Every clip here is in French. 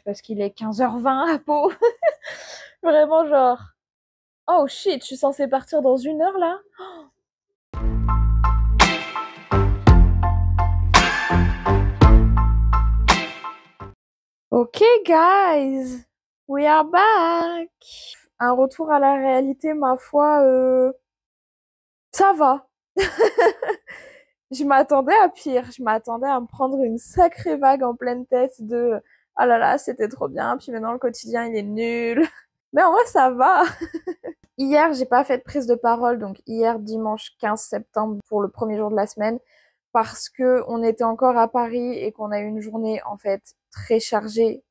Parce qu'il est 15h20 à Pau. Vraiment genre... Oh shit, je suis censée partir dans 1 heure là. Ok guys, we are back. Un retour à la réalité, ma foi, ça va. Je m'attendais à pire, je m'attendais à me prendre une sacrée vague en pleine tête de oh là là, c'était trop bien, puis maintenant le quotidien il est nul. Mais en vrai, ça va. Hier, j'ai pas fait de prise de parole, donc hier, dimanche 15 septembre, pour le premier jour de la semaine, parce que on était encore à Paris et qu'on a eu une journée, en fait, très chargée,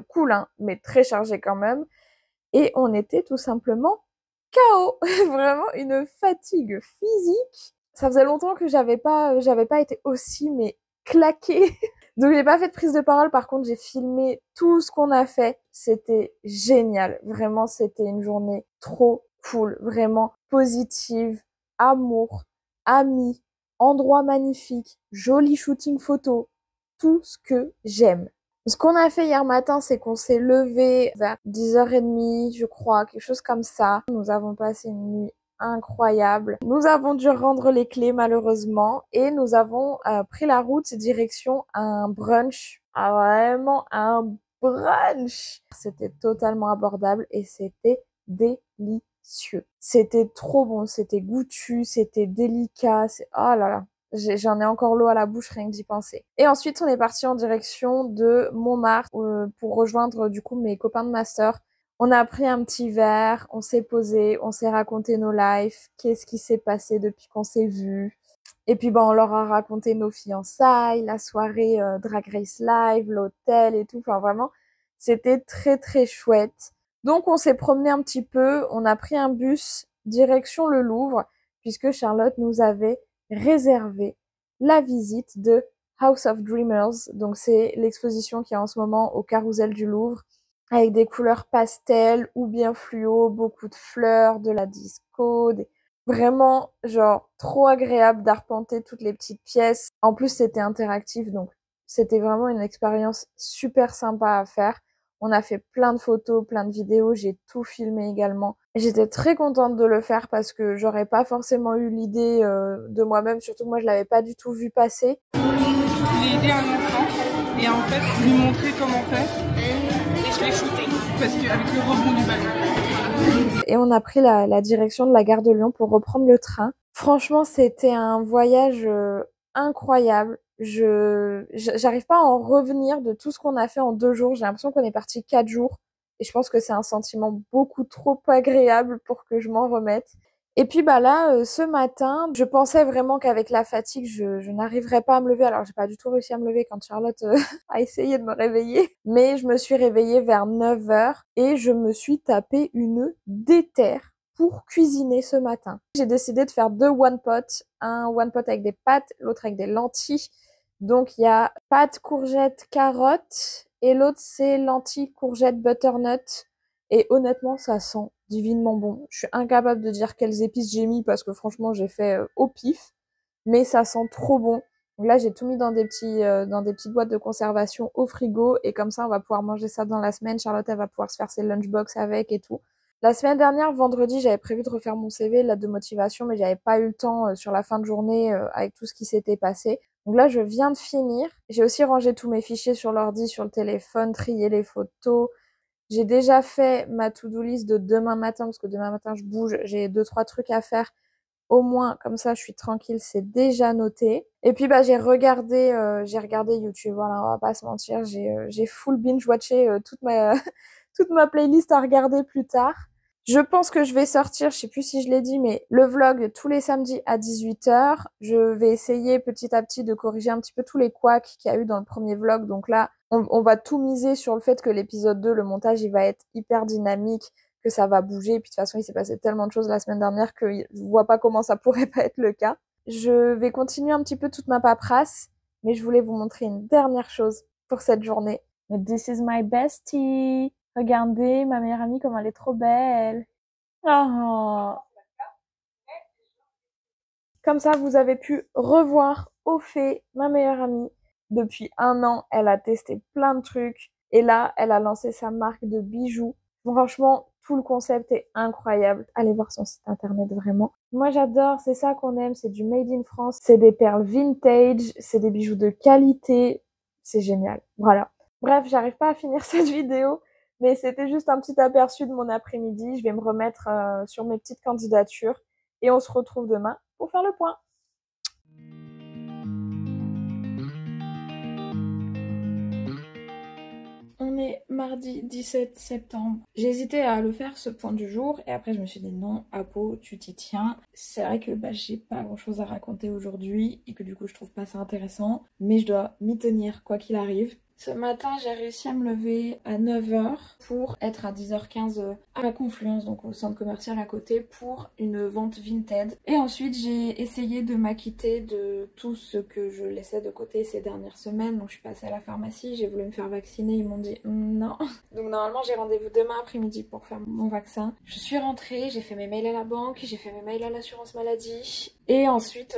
cool, hein, mais très chargée quand même. Et on était tout simplement KO. Vraiment une fatigue physique. Ça faisait longtemps que j'avais pas été aussi, mais claquée. Donc j'ai pas fait de prise de parole, par contre j'ai filmé tout ce qu'on a fait. C'était génial. Vraiment, c'était une journée trop cool. Vraiment positive, amour, amis, endroit magnifique, joli shooting photo. Tout ce que j'aime. Ce qu'on a fait hier matin, c'est qu'on s'est levé vers 10h30, je crois, quelque chose comme ça. Nous avons passé une nuit incroyable. Nous avons dû rendre les clés malheureusement et nous avons pris la route direction un brunch. Ah, vraiment un brunch. C'était totalement abordable et c'était délicieux. C'était trop bon, c'était goûtu, c'était délicat. Oh là là. J'en ai encore l'eau à la bouche rien que d'y penser. Et ensuite, on est parti en direction de Montmartre pour rejoindre du coup mes copains de master. On a pris un petit verre, on s'est posé, on s'est raconté nos lives, qu'est-ce qui s'est passé depuis qu'on s'est vus. Et puis on leur a raconté nos fiançailles, la soirée Drag Race Live, l'hôtel et tout. Enfin vraiment, c'était très très chouette. Donc on s'est promené un petit peu, on a pris un bus direction le Louvre puisque Charlotte nous avait réservé la visite de House of Dreamers. Donc c'est l'exposition qui est en ce moment au Carrousel du Louvre avec des couleurs pastel ou bien fluo, beaucoup de fleurs, de la disco, vraiment genre trop agréable d'arpenter toutes les petites pièces. En plus c'était interactif donc c'était vraiment une expérience super sympa à faire. On a fait plein de photos, plein de vidéos, j'ai tout filmé également. J'étais très contente de le faire parce que j'aurais pas forcément eu l'idée de moi-même, surtout que moi je l'avais pas du tout vu passer. J'ai aidé un enfant et en fait lui montrer comment faire et je l'ai shooté parce qu'avec le rebond du ballon. Et on a pris la direction de la gare de Lyon pour reprendre le train. Franchement, c'était un voyage incroyable. J'arrive pas à en revenir de tout ce qu'on a fait en 2 jours. J'ai l'impression qu'on est parti 4 jours. Et je pense que c'est un sentiment beaucoup trop agréable pour que je m'en remette. Et puis là, ce matin, je pensais vraiment qu'avec la fatigue, je n'arriverais pas à me lever. Alors, j'ai pas du tout réussi à me lever quand Charlotte a essayé de me réveiller. Mais je me suis réveillée vers 9h et je me suis tapé une déterre pour cuisiner ce matin. J'ai décidé de faire 2 one pot. Un one pot avec des pâtes, l'autre avec des lentilles. Donc, il y a pâtes, courgettes, carottes. Et l'autre, c'est lentilles, courgettes, butternut. Et honnêtement, ça sent divinement bon. Je suis incapable de dire quelles épices j'ai mis parce que franchement, j'ai fait au pif. Mais ça sent trop bon. Donc là, j'ai tout mis dans dans des petites boîtes de conservation au frigo. Et comme ça, on va pouvoir manger ça dans la semaine. Charlotte, elle va pouvoir se faire ses lunchbox avec et tout. La semaine dernière, vendredi, j'avais prévu de refaire mon CV, lettre de motivation, mais j'avais pas eu le temps sur la fin de journée avec tout ce qui s'était passé. Donc là, je viens de finir. J'ai aussi rangé tous mes fichiers sur l'ordi, sur le téléphone, trié les photos. J'ai déjà fait ma to-do list de demain matin, parce que demain matin, je bouge. J'ai 2-3 trucs à faire. Au moins, comme ça, je suis tranquille, c'est déjà noté. Et puis, j'ai regardé YouTube. Voilà, on va pas se mentir. J'ai full binge-watché toute ma playlist à regarder plus tard. Je pense que je vais sortir, je sais plus si je l'ai dit, mais le vlog tous les samedis à 18h. Je vais essayer petit à petit de corriger un petit peu tous les couacs qu'il y a eu dans le premier vlog. Donc là, on va tout miser sur le fait que l'épisode 2, le montage, il va être hyper dynamique, que ça va bouger. Et puis de toute façon, il s'est passé tellement de choses la semaine dernière que je vois pas comment ça pourrait pas être le cas. Je vais continuer un petit peu toute ma paperasse, mais je voulais vous montrer une dernière chose pour cette journée. This is my bestie. Regardez, ma meilleure amie, comme elle est trop belle. Oh. Comme ça, vous avez pu revoir au fait ma meilleure amie. Depuis 1 an, elle a testé plein de trucs. Et là, elle a lancé sa marque de bijoux. Franchement, tout le concept est incroyable. Allez voir son site internet vraiment. Moi j'adore, c'est ça qu'on aime, c'est du made in France, c'est des perles vintage, c'est des bijoux de qualité, c'est génial. Voilà. Bref, j'arrive pas à finir cette vidéo, mais c'était juste un petit aperçu de mon après-midi. Je vais me remettre sur mes petites candidatures et on se retrouve demain pour faire le point. On est mardi 17 septembre. J'ai hésité à le faire ce point du jour et après je me suis dit non, Apo, tu t'y tiens. C'est vrai que j'ai pas grand chose à raconter aujourd'hui et que du coup je trouve pas ça intéressant, mais je dois m'y tenir quoi qu'il arrive. Ce matin, j'ai réussi à me lever à 9 h pour être à 10 h 15 à la Confluence, donc au centre commercial à côté, pour une vente Vinted. Et ensuite, j'ai essayé de m'acquitter de tout ce que je laissais de côté ces dernières semaines. Donc je suis passée à la pharmacie, j'ai voulu me faire vacciner, ils m'ont dit non. Donc normalement, j'ai rendez-vous demain après-midi pour faire mon vaccin. Je suis rentrée, j'ai fait mes mails à la banque, j'ai fait mes mails à l'assurance maladie. Et ensuite,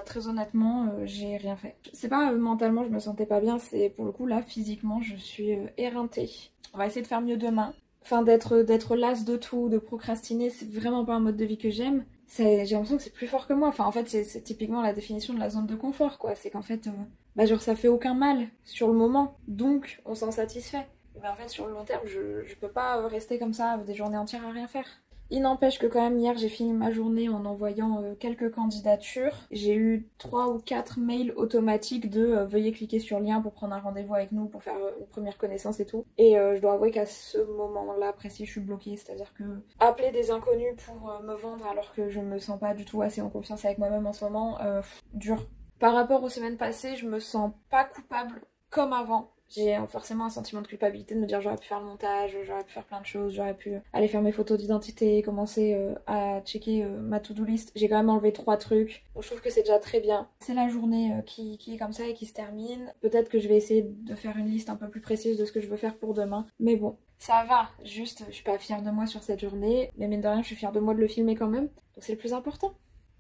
très honnêtement, j'ai rien fait. C'est pas mentalement, je me sentais pas bien, c'est pour le coup là, physiquement, je suis éreintée. On va essayer de faire mieux demain. Enfin, d'être lasse de tout, de procrastiner, c'est vraiment pas un mode de vie que j'aime. J'ai l'impression que c'est plus fort que moi. Enfin, en fait, c'est typiquement la définition de la zone de confort, quoi. C'est qu'en fait, genre, ça fait aucun mal sur le moment. Donc, on s'en satisfait. Mais en fait, sur le long terme, je peux pas rester comme ça des journées entières à rien faire. Il n'empêche que quand même hier j'ai fini ma journée en envoyant quelques candidatures. J'ai eu 3 ou 4 mails automatiques de veuillez cliquer sur le lien pour prendre un rendez-vous avec nous pour faire une première connaissance et tout. Et je dois avouer qu'à ce moment-là précis je suis bloquée, c'est-à-dire que appeler des inconnus pour me vendre alors que je me sens pas du tout assez en confiance avec moi-même en ce moment, dur. Par rapport aux semaines passées, je me sens pas coupable comme avant. J'ai forcément un sentiment de culpabilité de me dire j'aurais pu faire le montage, j'aurais pu faire plein de choses, j'aurais pu aller faire mes photos d'identité, commencer à checker ma to-do list. J'ai quand même enlevé 3 trucs, donc je trouve que c'est déjà très bien. C'est la journée qui est comme ça et qui se termine. Peut-être que je vais essayer de faire une liste un peu plus précise de ce que je veux faire pour demain, mais bon, ça va. Juste, je suis pas fière de moi sur cette journée, mais mine de rien, je suis fière de moi de le filmer quand même, donc c'est le plus important.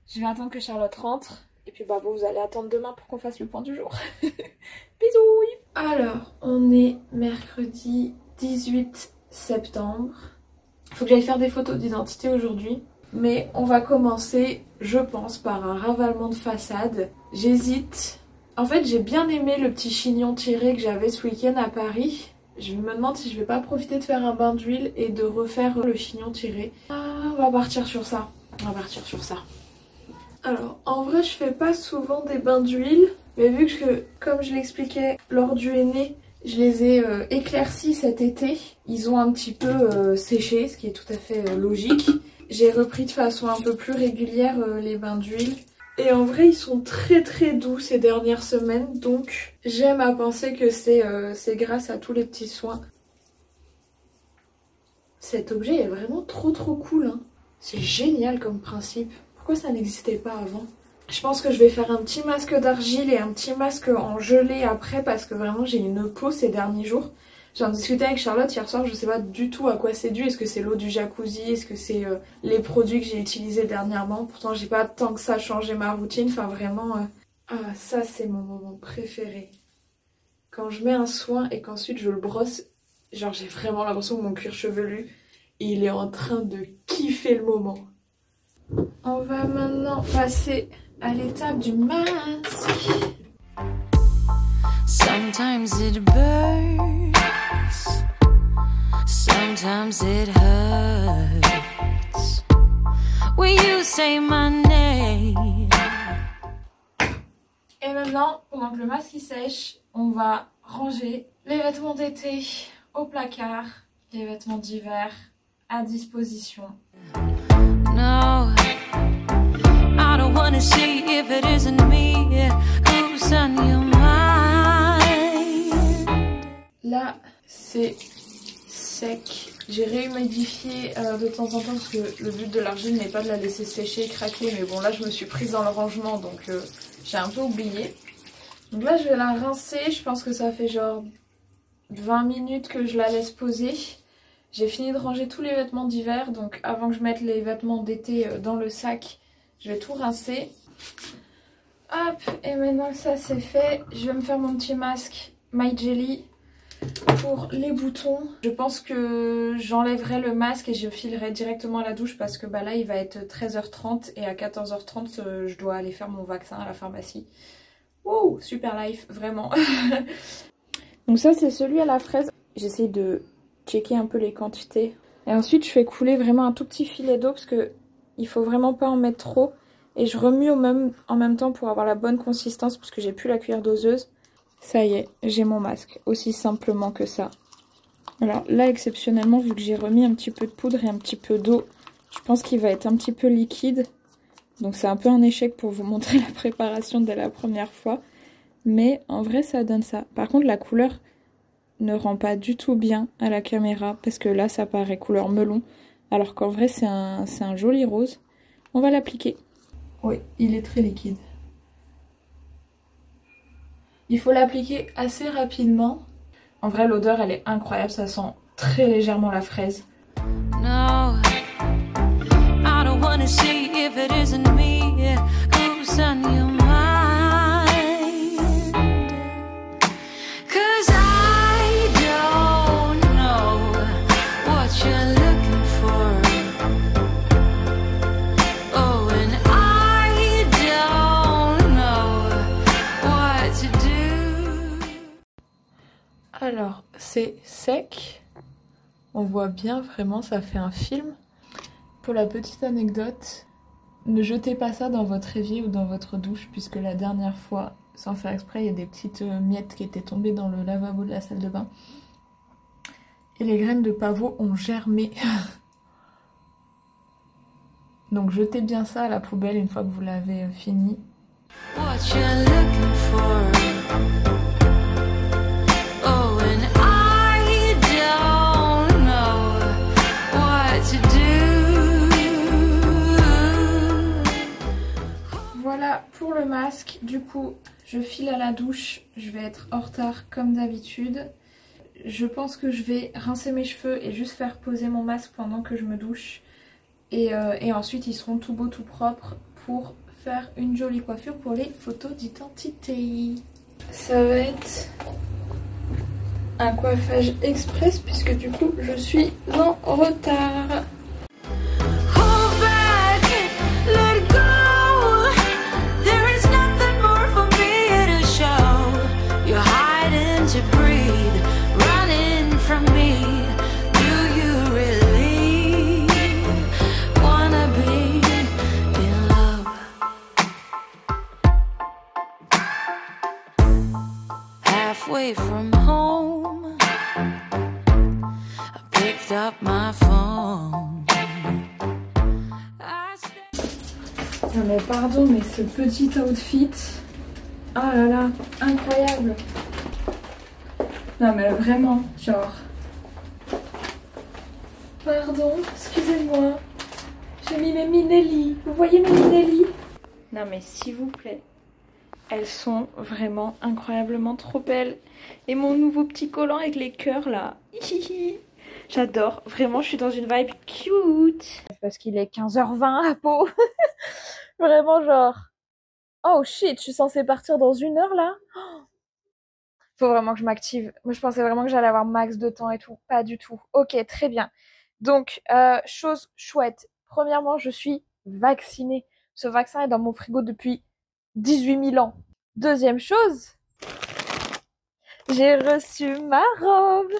Je vais attendre que Charlotte rentre. Et puis vous allez attendre demain pour qu'on fasse le point du jour. Bisous. Alors, on est mercredi 18 septembre. Faut que j'aille faire des photos d'identité aujourd'hui. Mais on va commencer, je pense, par un ravalement de façade. J'hésite. En fait, j'ai bien aimé le petit chignon tiré que j'avais ce week-end à Paris. Je me demande si je vais pas profiter de faire un bain d'huile et de refaire le chignon tiré. On va partir sur ça. Alors, en vrai, je fais pas souvent des bains d'huile, mais vu que, comme je l'expliquais lors du henné, je les ai éclaircis cet été, ils ont un petit peu séché, ce qui est tout à fait logique. J'ai repris de façon un peu plus régulière les bains d'huile. Et en vrai, ils sont très très doux ces dernières semaines, donc j'aime à penser que c'est grâce à tous les petits soins. Cet objet est vraiment trop cool, hein. C'est génial comme principe. Pourquoi ça n'existait pas avant? Je pense que je vais faire un petit masque d'argile et un petit masque en gelée après parce que vraiment j'ai une peau ces derniers jours. J'en discutais avec Charlotte hier soir, je sais pas du tout à quoi c'est dû. Est-ce que c'est l'eau du jacuzzi? Est-ce que c'est les produits que j'ai utilisés dernièrement? Pourtant j'ai pas tant que ça changé ma routine. Enfin vraiment, ça c'est mon moment préféré. Quand je mets un soin et qu'ensuite je le brosse, genre j'ai vraiment l'impression que mon cuir chevelu, il est en train de kiffer le moment. On va maintenant passer à l'étape du masque. Sometimes it burns, sometimes it hurts when you say my name. Et maintenant, pendant que le masque il sèche, on va ranger les vêtements d'été au placard, les vêtements d'hiver à disposition. No, I don't wanna see if it isn't me who's on your mind. Là, c'est sec. J'ai réhumidifié de temps en temps parce que le but de l'argile n'est pas de la laisser sécher, craquer. Mais bon, là, je me suis prise dans le rangement, donc j'ai un peu oublié. Donc là, je vais la rincer. Je pense que ça fait genre 20 minutes que je la laisse poser. J'ai fini de ranger tous les vêtements d'hiver, donc avant que je mette les vêtements d'été dans le sac, je vais tout rincer. Hop, et maintenant que ça c'est fait, je vais me faire mon petit masque My Jelly. Pour les boutons, je pense que j'enlèverai le masque et je filerai directement à la douche parce que bah là il va être 13h30 et à 14h30 je dois aller faire mon vaccin à la pharmacie. Wow, super life, vraiment. Donc ça c'est celui à la fraise. J'essaie de checker un peu les quantités. Et ensuite je fais couler vraiment un tout petit filet d'eau parce que il faut vraiment pas en mettre trop. Et je remue en même temps pour avoir la bonne consistance parce que j'ai plus la cuillère doseuse. Ça y est, j'ai mon masque, aussi simplement que ça. Alors là, exceptionnellement, vu que j'ai remis un petit peu de poudre et un petit peu d'eau, je pense qu'il va être un petit peu liquide. Donc c'est un peu un échec pour vous montrer la préparation dès la première fois. Mais en vrai, ça donne ça. Par contre, la couleur ne rend pas du tout bien à la caméra, parce que là, ça paraît couleur melon. Alors qu'en vrai, c'est un joli rose. On va l'appliquer. Oui, il est très liquide. Il faut l'appliquer assez rapidement. En vrai, l'odeur, elle est incroyable. Ça sent très légèrement la fraise. No, I don't wanna see if it isn't me who's on your mind. 'Cause I don't know what you're looking for. Oh, and I don't know what to do. Alors, c'est sec. On voit bien, vraiment, ça fait un film. Pour la petite anecdote, ne jetez pas ça dans votre évier ou dans votre douche, puisque la dernière fois, sans faire exprès, il y a des petites miettes qui étaient tombées dans le lavabo de la salle de bain. Et les graines de pavot ont germé. Donc jetez bien ça à la poubelle une fois que vous l'avez fini. What you're looking for. Voilà pour le masque. Du coup, je file à la douche. Je vais être en retard comme d'habitude. Je pense que je vais rincer mes cheveux et juste faire poser mon masque pendant que je me douche. Et ensuite, ils seront tout beaux, tout propres pour faire une jolie coiffure pour les photos d'identité. Ça va être un coiffage express puisque du coup, je suis en retard. From home, I picked up my phone. Non mais pardon, mais ce petit outfit, oh là là, incroyable. Non mais vraiment, genre, pardon, excusez-moi, j'ai mis mes Minelli, vous voyez mes Minelli? Non mais s'il vous plaît. Elles sont vraiment incroyablement trop belles. Et mon nouveau petit collant avec les cœurs là. J'adore. Vraiment, je suis dans une vibe cute. Parce qu'il est 15h20 à Pau. Vraiment genre... Oh shit, je suis censée partir dans 1 heure là. Faut vraiment que je m'active. Moi, je pensais vraiment que j'allais avoir max de temps et tout. Pas du tout. Ok, très bien. Donc, chose chouette. Premièrement, je suis vaccinée. Ce vaccin est dans mon frigo depuis 18 000 ans. Deuxième chose, j'ai reçu ma robe.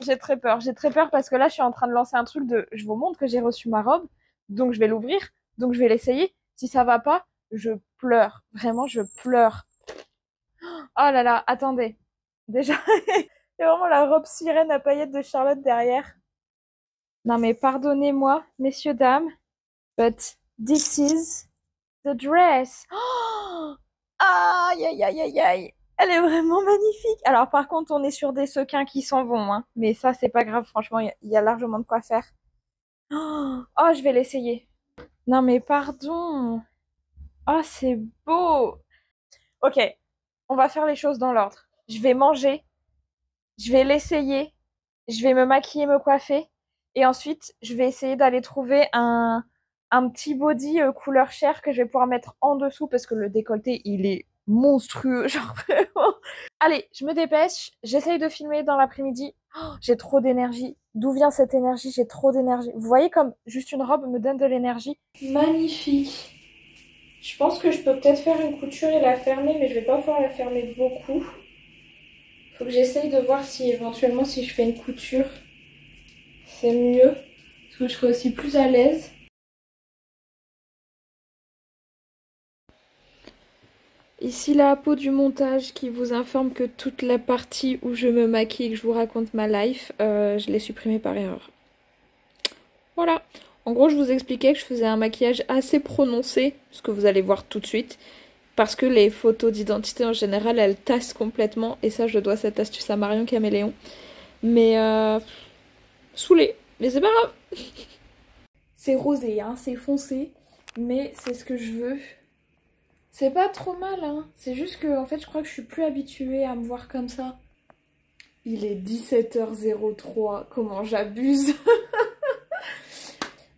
J'ai très peur parce que là je suis en train de lancer un truc de je vous montre que j'ai reçu ma robe, donc je vais l'ouvrir, donc je vais l'essayer. Si ça va pas, je pleure. Vraiment, je pleure. Oh là là, attendez. Déjà, c'est vraiment la robe sirène à paillettes de Charlotte derrière. Non mais pardonnez-moi, messieurs, dames, but this is the dress. Oh, aïe aïe aïe aïe aïe. Elle est vraiment magnifique. Alors par contre on est sur des sequins qui s'en vont. Hein. Mais ça c'est pas grave, franchement il y a largement de quoi faire. Oh, je vais l'essayer. Non mais pardon. Oh c'est beau. Ok, on va faire les choses dans l'ordre. Je vais manger. Je vais l'essayer. Je vais me maquiller, me coiffer. Et ensuite je vais essayer d'aller trouver un petit body couleur chair que je vais pouvoir mettre en dessous parce que le décolleté il est monstrueux, genre vraiment. Allez, je me dépêche, j'essaye de filmer dans l'après-midi. Oh, j'ai trop d'énergie. D'où vient cette énergie? J'ai trop d'énergie. Vous voyez comme juste une robe me donne de l'énergie? Magnifique. Je pense que je peux peut-être faire une couture et la fermer, mais je vais pas pouvoir la fermer beaucoup. Faut que j'essaye de voir si éventuellement si je fais une couture, c'est mieux. Parce que je serai aussi plus à l'aise. Ici la peau du montage qui vous informe que toute la partie où je me maquille et que je vous raconte ma life, je l'ai supprimée par erreur. Voilà. En gros, je vous expliquais que je faisais un maquillage assez prononcé, ce que vous allez voir tout de suite, parce que les photos d'identité en général, elles tassent complètement, et ça, je dois cette astuce à Marion Caméléon. Mais, saoulée. Mais c'est pas grave. C'est rosé, hein, c'est foncé, mais c'est ce que je veux. C'est pas trop mal, hein. C'est juste que, en fait, je crois que je suis plus habituée à me voir comme ça. Il est 17h03, comment j'abuse.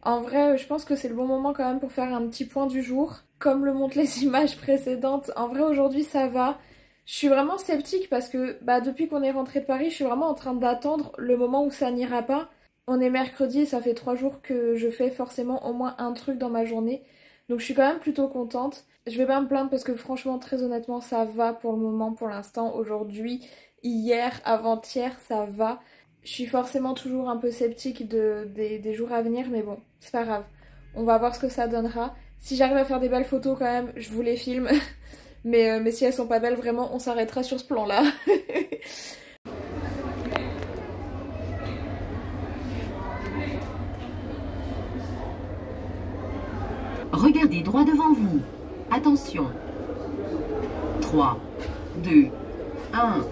En vrai, je pense que c'est le bon moment quand même pour faire un petit point du jour. Comme le montrent les images précédentes, en vrai, aujourd'hui, ça va. Je suis vraiment sceptique parce que, depuis qu'on est rentré de Paris, je suis vraiment en train d'attendre le moment où ça n'ira pas. On est mercredi et ça fait 3 jours que je fais forcément au moins un truc dans ma journée. Donc je suis quand même plutôt contente. Je vais pas me plaindre parce que franchement, très honnêtement, ça va pour le moment, pour l'instant. Aujourd'hui, hier, avant-hier, ça va. Je suis forcément toujours un peu sceptique des jours à venir, mais bon, c'est pas grave. On va voir ce que ça donnera. Si j'arrive à faire des belles photos quand même, je vous les filme. Mais si elles sont pas belles, vraiment, on s'arrêtera sur ce plan-là. Regardez droit devant vous. Attention. 3, 2, 1.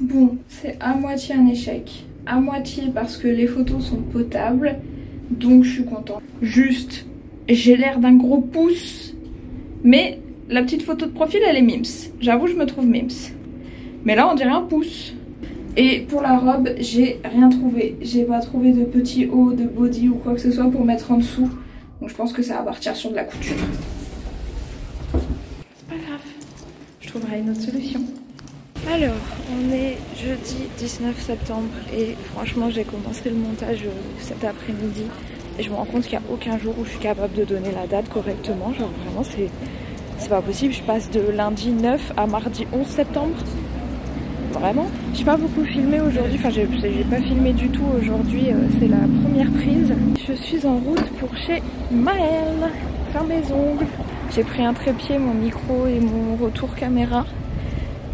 Bon, c'est à moitié un échec. À moitié parce que les photos sont potables. Donc je suis contente. Juste, j'ai l'air d'un gros pouce. Mais la petite photo de profil, elle est mims. J'avoue, je me trouve mims. Mais là, on dirait un pouce. Et pour la robe, j'ai rien trouvé. J'ai pas trouvé de petit haut, de body ou quoi que ce soit pour mettre en dessous. Donc je pense que ça va partir sur de la couture. C'est pas grave. Je trouverai une autre solution. Alors, on est jeudi 19 septembre et franchement, j'ai commencé le montage cet après-midi. Et je me rends compte qu'il n'y a aucun jour où je suis capable de donner la date correctement. Genre vraiment, c'est pas possible. Je passe de lundi 9 à mardi 11 septembre. Vraiment, j'ai pas beaucoup filmé aujourd'hui, enfin j'ai pas filmé du tout aujourd'hui, c'est la première prise. Je suis en route pour chez Maëlle, faire mes ongles. J'ai pris un trépied, mon micro et mon retour caméra.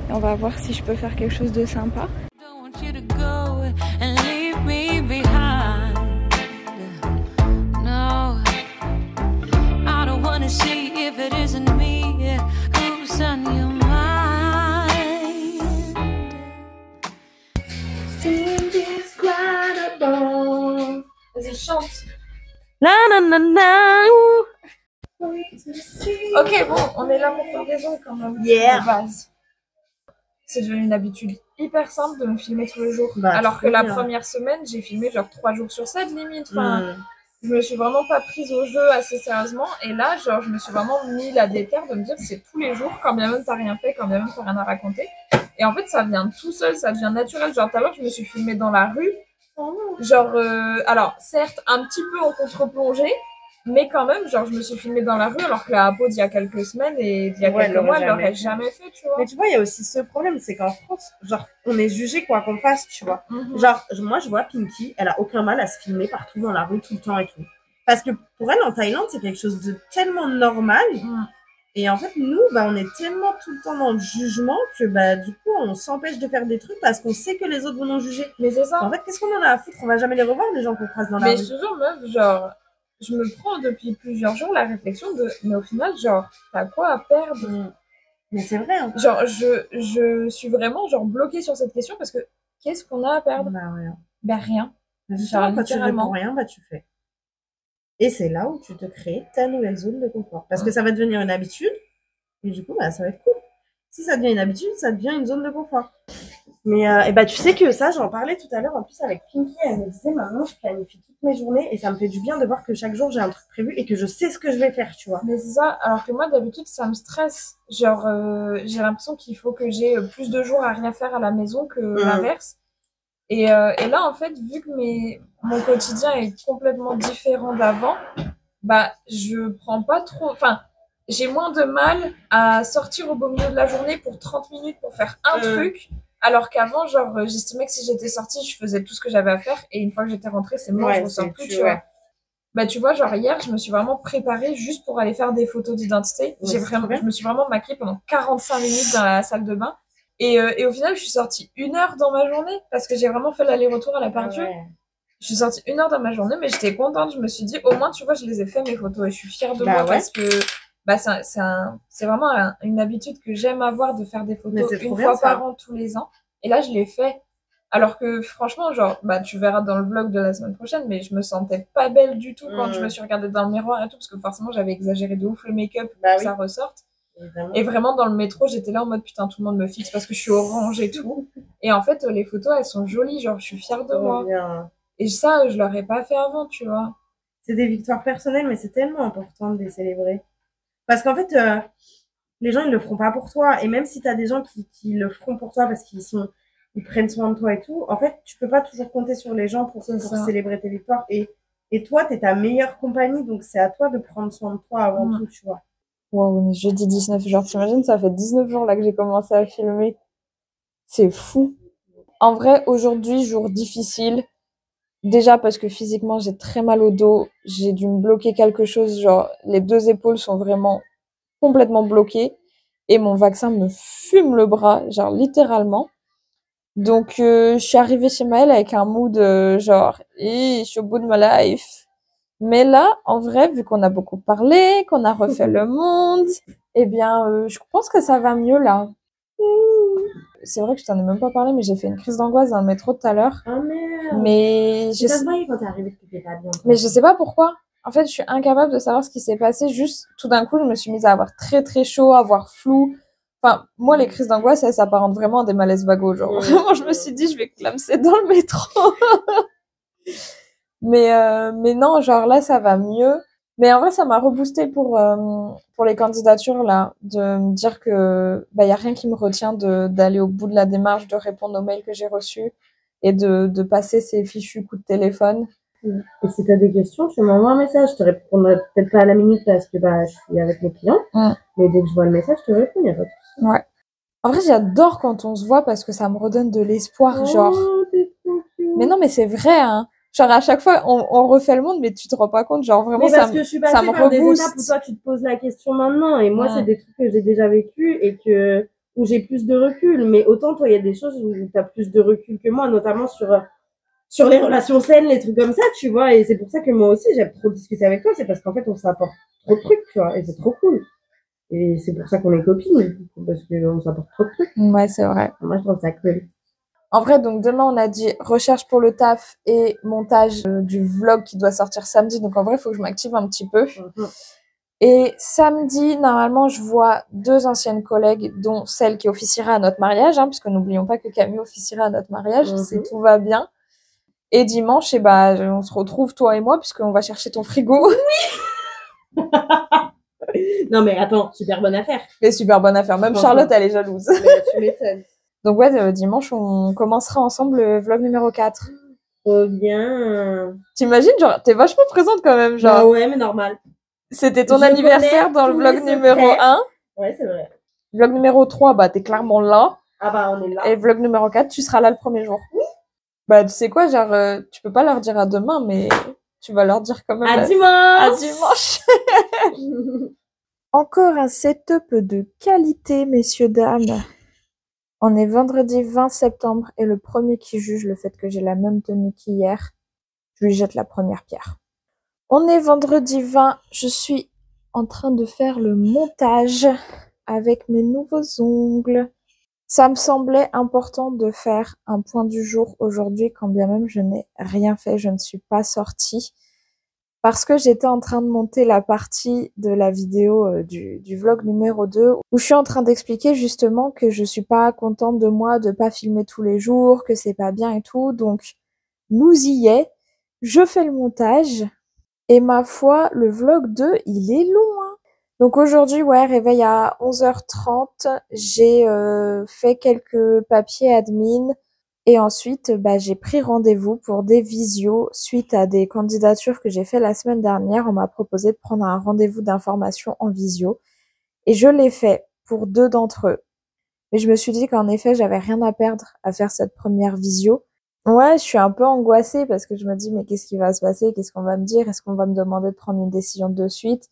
Et on va voir si je peux faire quelque chose de sympa. Vas-y, chante. La na na na. Ok, bon, on est là pour faire des ongles quand même. Yeah. De base. C'est devenu une habitude hyper simple de me filmer tous les jours. Alors que la première semaine, j'ai filmé genre 3 jours sur 7 limite. Enfin, je me suis vraiment pas prise au jeu assez sérieusement. Et là, genre, je me suis vraiment mis la déterre de me dire que c'est tous les jours, quand bien même t'as rien fait, quand bien même t'as rien à raconter. Et en fait, ça vient tout seul, ça devient naturel. Genre, tout à l'heure, je me suis filmée dans la rue. Genre, alors, certes, un petit peu en contre-plongée, mais quand même, genre, je me suis filmée dans la rue, alors que la Apo, d'il y a quelques semaines et d'il y a quelques mois, elle l'aurait jamais fait, tu vois. Mais tu vois, il y a aussi ce problème, c'est qu'en France, genre, on est jugé quoi qu'on fasse, tu vois. Genre, moi, je vois Pinky, elle a aucun mal à se filmer partout dans la rue, tout le temps et tout. Parce que pour elle, en Thaïlande, c'est quelque chose de tellement normal. Et en fait, nous, on est tellement tout le temps dans le jugement que, du coup, on s'empêche de faire des trucs parce qu'on sait que les autres vont nous juger. Mais c'est ça. En fait, qu'est-ce qu'on en a à foutre? On va jamais les revoir, les gens qu'on croise dans la rue. Mais je te jure, meuf, genre, je me prends depuis plusieurs jours la réflexion de, mais au final, genre, t'as quoi à perdre? Mais c'est vrai, hein. Genre, je suis vraiment, genre, bloquée sur cette question parce que, qu'est-ce qu'on a à perdre? Rien. Rien. Justement, quand tu veux pour rien, tu fais. Et c'est là où tu te crées ta nouvelle zone de confort. Parce que ça va devenir une habitude. Et du coup, ça va être cool. Si ça devient une habitude, ça devient une zone de confort. Mais et bah, tu sais que ça, j'en parlais tout à l'heure en plus avec Pinky. Elle me disait maintenant, je planifie toutes mes journées et ça me fait du bien de voir que chaque jour j'ai un truc prévu et que je sais ce que je vais faire, tu vois. Mais c'est ça, alors que moi d'habitude ça me stresse. Genre, j'ai l'impression qu'il faut que j'ai plus de jours à rien faire à la maison que l'inverse. Et là, en fait, vu que mon quotidien est complètement différent d'avant, bah, je prends pas trop. Enfin, j'ai moins de mal à sortir au beau milieu de la journée pour 30 minutes pour faire un truc. Alors qu'avant, genre, j'estimais que si j'étais sortie, je faisais tout ce que j'avais à faire. Et une fois que j'étais rentrée, c'est mort, je ressors plus, tu vois. Bah, tu vois, genre, hier, je me suis vraiment préparée juste pour aller faire des photos d'identité. Je me suis vraiment maquillée pendant 45 minutes dans la salle de bain. Et au final, je suis sortie 1 heure dans ma journée parce que j'ai vraiment fait l'aller-retour à la peinture. Je suis sortie 1 heure dans ma journée, mais j'étais contente. Je me suis dit, au moins, tu vois, je les ai fait mes photos et je suis fière de moi parce que bah, c'est vraiment une habitude que j'aime avoir de faire des photos une fois par an tous les ans. Et là, je l'ai fait. Alors que franchement, genre, bah, tu verras dans le vlog de la semaine prochaine, mais je me sentais pas belle du tout quand je me suis regardée dans le miroir et tout, parce que forcément, j'avais exagéré de ouf le make-up pour que ça ressorte. Et vraiment, dans le métro, j'étais là en mode putain, tout le monde me fixe parce que je suis orange et tout. Et en fait, les photos, elles sont jolies, genre, je suis fière de moi. Bien. Et ça, je l'aurais pas fait avant, tu vois. C'est des victoires personnelles, mais c'est tellement important de les célébrer. Parce qu'en fait, les gens, ils le feront pas pour toi. Et même si t'as des gens qui le feront pour toi parce ils prennent soin de toi et tout, en fait, tu peux pas toujours compter sur les gens pour célébrer tes victoires. Et toi, t'es ta meilleure compagnie, donc c'est à toi de prendre soin de toi avant tout, tu vois. Wow, mais jeudi 19, genre, t'imagines, ça fait 19 jours là que j'ai commencé à filmer. C'est fou. En vrai, aujourd'hui, jour difficile. Déjà parce que physiquement, j'ai très mal au dos. J'ai dû me bloquer quelque chose. Genre, les 2 épaules sont vraiment complètement bloquées. Et mon vaccin me fume le bras, genre littéralement. Donc, je suis arrivée chez Maëlle avec un mood genre, je suis au bout de ma life. Mais là, en vrai, vu qu'on a beaucoup parlé, qu'on a refait le monde, eh bien, je pense que ça va mieux là. C'est vrai que je t'en ai même pas parlé, mais j'ai fait une crise d'angoisse dans le métro tout à l'heure. Oh merde. Mais ça se voyait quand t'es arrivée que t'étais pas bien. Mais je sais pas pourquoi. En fait, je suis incapable de savoir ce qui s'est passé. Juste, tout d'un coup, je me suis mise à avoir très très chaud, à avoir flou. Enfin, moi, les crises d'angoisse, elles s'apparentent vraiment à des malaises vagos. Genre, vraiment, je me suis dit, je vais clamser dans le métro. mais non, genre là, ça va mieux. Mais en vrai, ça m'a reboosté pour les candidatures, là, de me dire que bah, y a rien qui me retient d'aller au bout de la démarche, de répondre aux mails que j'ai reçus et de passer ces fichus coups de téléphone. Et si t'as des questions, tu m'envoies un message. Je te répondrai peut-être pas à la minute parce que bah, je suis avec mes clients. Mais dès que je vois le message, je te réponds, y a pas de souci. Ouais. En vrai, j'adore quand on se voit parce que ça me redonne de l'espoir, genre. T'es trop cute. Mais non, mais c'est vrai, hein. Genre, à chaque fois, on refait le monde, mais tu te rends pas compte, genre, vraiment, mais parce que je suis passée par des étapes où toi, tu te poses la question maintenant. Et moi, c'est des trucs que j'ai déjà vécu et où j'ai plus de recul. Mais autant, toi, il y a des choses où t'as plus de recul que moi, notamment sur les relations saines, les trucs comme ça, tu vois. Et c'est pour ça que moi aussi, j'aime trop discuter avec toi. C'est parce qu'en fait, on s'apporte trop de trucs, tu vois. Et c'est trop cool. Et c'est pour ça qu'on est copines. Parce qu'on s'apporte trop de trucs. Ouais, c'est vrai. Moi, je trouve ça cool. En vrai, donc demain, on a dit recherche pour le taf et montage du vlog qui doit sortir samedi. Donc en vrai, il faut que je m'active un petit peu. Et samedi, normalement, je vois 2 anciennes collègues, dont celle qui officiera à notre mariage, hein, puisque n'oublions pas que Camille officiera à notre mariage, si tout va bien. Et dimanche, et bah, on se retrouve, toi et moi, puisqu'on va chercher ton frigo. Oui. Non, mais attends, super bonne affaire. Mais super bonne affaire. Même Charlotte, elle est jalouse. Mais tu m'étonnes. Donc ouais, dimanche, on commencera ensemble le vlog numéro 4. Trop bien. T'imagines, genre, t'es vachement présente quand même, genre. Bah ouais, mais normal. C'était ton anniversaire dans le vlog numéro 1. Ouais, c'est vrai. Vlog numéro 3, bah, t'es clairement là. Ah bah, on est là. Et vlog numéro 4, tu seras là le premier jour. Oui. Bah, tu sais quoi, genre, tu peux pas leur dire à demain, mais tu vas leur dire quand même. À dimanche. À dimanche. Encore un setup de qualité, messieurs, dames. On est vendredi 20 septembre et le premier qui juge le fait que j'ai la même tenue qu'hier, je lui jette la première pierre. On est vendredi 20, je suis en train de faire le montage avec mes nouveaux ongles. Ça me semblait important de faire un point du jour aujourd'hui, quand bien même je n'ai rien fait, je ne suis pas sortie. parce que j'étais en train de monter la partie de la vidéo du vlog numéro 2 où je suis en train d'expliquer justement que je suis pas contente de moi de pas filmer tous les jours, que c'est pas bien et tout. Donc nous y est, je fais le montage et ma foi, le vlog 2, il est long, hein. Donc aujourd'hui, ouais, réveil à 11h30, j'ai fait quelques papiers admin. Et ensuite, j'ai pris rendez-vous pour des visios suite à des candidatures que j'ai fait la semaine dernière. On m'a proposé de prendre un rendez-vous d'information en visio. Et je l'ai fait pour 2 d'entre eux. Mais je me suis dit qu'en effet, j'avais rien à perdre à faire cette première visio. Ouais, je suis un peu angoissée parce que je me dis, mais qu'est-ce qui va se passer? Qu'est-ce qu'on va me dire? Est-ce qu'on va me demander de prendre une décision de suite?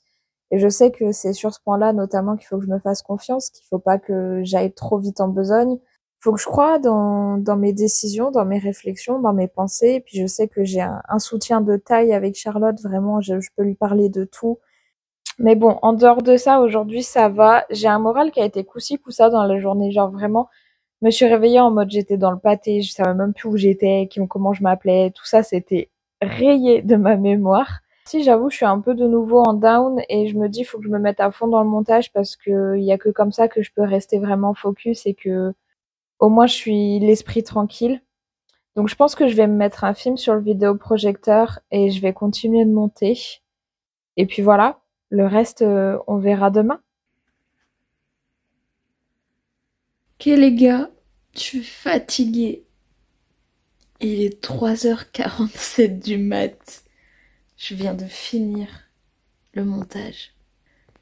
Et je sais que c'est sur ce point-là notamment qu'il faut que je me fasse confiance, qu'il faut pas que j'aille trop vite en besogne. Faut que je croie dans mes décisions, dans mes réflexions, dans mes pensées. Et puis je sais que j'ai un soutien de taille avec Charlotte, vraiment, je peux lui parler de tout. Mais bon, en dehors de ça, aujourd'hui, ça va. J'ai un moral qui a été coup-ci, coup-ça dans la journée. Genre vraiment, je me suis réveillée en mode j'étais dans le pâté, je savais même plus où j'étais, comment je m'appelais. Tout ça, c'était rayé de ma mémoire. Si, j'avoue, je suis un peu de nouveau en down et je me dis, faut que je me mette à fond dans le montage parce que y a que comme ça que je peux rester vraiment focus et que au moins je suis l'esprit tranquille. Donc je pense que je vais me mettre un film sur le vidéoprojecteur et je vais continuer de monter. Et puis voilà, le reste, on verra demain. Ok les gars, je suis fatiguée. Il est 3h47 du mat. Je viens de finir le montage.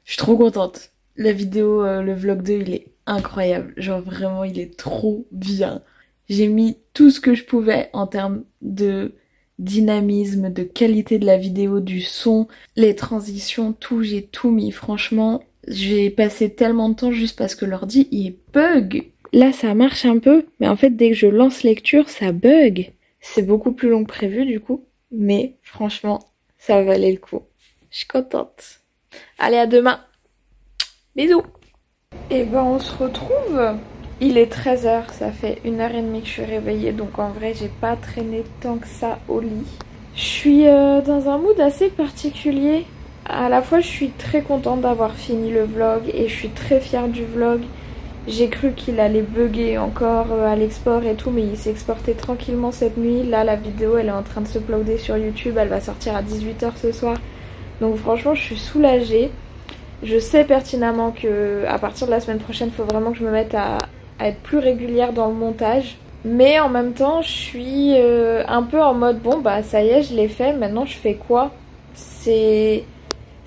Je suis trop contente. La vidéo, le vlog 2, il est incroyable. Genre vraiment, il est trop bien. J'ai mis tout ce que je pouvais en termes de dynamisme, de qualité de la vidéo, du son, les transitions, tout, j'ai tout mis. Franchement, j'ai passé tellement de temps juste parce que l'ordi, il bug. Là, ça marche un peu, mais en fait, dès que je lance lecture, ça bug. C'est beaucoup plus long que prévu, du coup. Mais franchement, ça valait le coup. Je suis contente. Allez, à demain. Bisous. Et ben, on se retrouve. Il est 13h, ça fait 1h30 que je suis réveillée, donc en vrai j'ai pas traîné tant que ça au lit. Je suis dans un mood assez particulier. À la fois je suis très contente d'avoir fini le vlog et je suis très fière du vlog. J'ai cru qu'il allait bugger encore à l'export et tout, mais il s'est exporté tranquillement cette nuit. Là la vidéo elle est en train de se uploader sur YouTube, elle va sortir à 18h ce soir. Donc franchement je suis soulagée. Je sais pertinemment que à partir de la semaine prochaine, il faut vraiment que je me mette à être plus régulière dans le montage. Mais en même temps, je suis un peu en mode bon bah ça y est, je l'ai fait, maintenant je fais quoi? C'est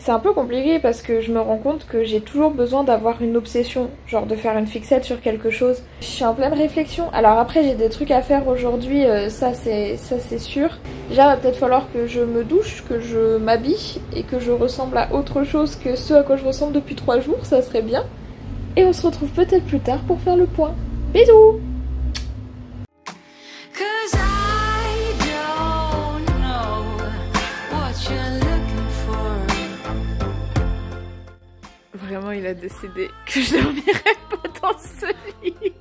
un peu compliqué parce que je me rends compte que j'ai toujours besoin d'avoir une obsession, genre de faire une fixette sur quelque chose. Je suis en pleine réflexion. Alors après j'ai des trucs à faire aujourd'hui, ça c'est sûr. Déjà il va peut-être falloir que je me douche, que je m'habille et que je ressemble à autre chose que ce à quoi je ressemble depuis 3 jours, ça serait bien. Et on se retrouve peut-être plus tard pour faire le point. Bisous! Vraiment, il a décidé que je dormirais pas dans ce lit.